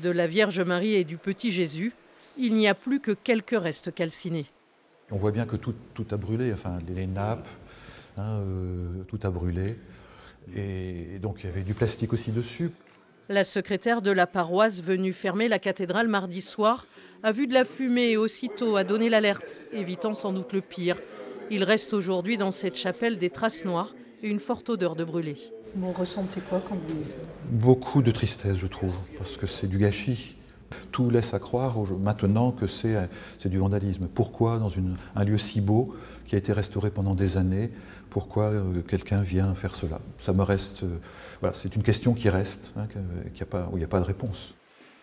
De la Vierge Marie et du Petit Jésus, il n'y a plus que quelques restes calcinés. On voit bien que tout a brûlé, enfin les nappes, tout a brûlé. Et donc il y avait du plastique aussi dessus. La secrétaire de la paroisse venue fermer la cathédrale mardi soir a vu de la fumée et aussitôt a donné l'alerte, évitant sans doute le pire. Il reste aujourd'hui dans cette chapelle des traces noires et une forte odeur de brûlé. Vous ressentez quoi quand vous lisez? Beaucoup de tristesse, je trouve, parce que c'est du gâchis. Tout laisse à croire maintenant que c'est du vandalisme. Pourquoi, dans un lieu si beau, qui a été restauré pendant des années, pourquoi quelqu'un vient faire cela? Ça me reste. Voilà, c'est une question qui reste, où il n'y a pas de réponse.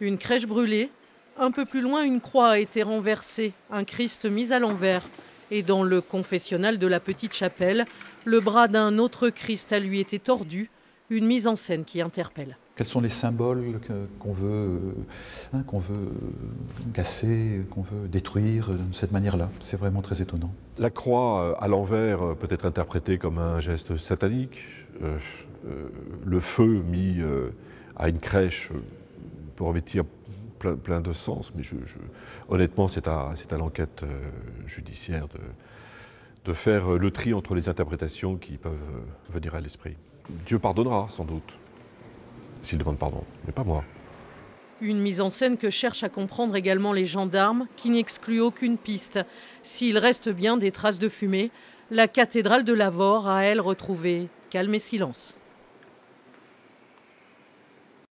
Une crèche brûlée. Un peu plus loin, une croix a été renversée, un Christ mis à l'envers. Et dans le confessionnal de la petite chapelle, le bras d'un autre Christ a lui été tordu, une mise en scène qui interpelle. Quels sont les symboles qu'on veut casser, qu'on veut détruire de cette manière-là? C'est vraiment très étonnant. La croix à l'envers peut être interprétée comme un geste satanique. Le feu mis à une crèche peut revêtir plein de sens, mais honnêtement, c'est à l'enquête judiciaire de faire le tri entre les interprétations qui peuvent venir à l'esprit. Dieu pardonnera, sans doute, s'il demande pardon, mais pas moi. Une mise en scène que cherchent à comprendre également les gendarmes, qui n'excluent aucune piste. S'il reste bien des traces de fumée, la cathédrale de Lavaur a, elle, retrouvé calme et silence.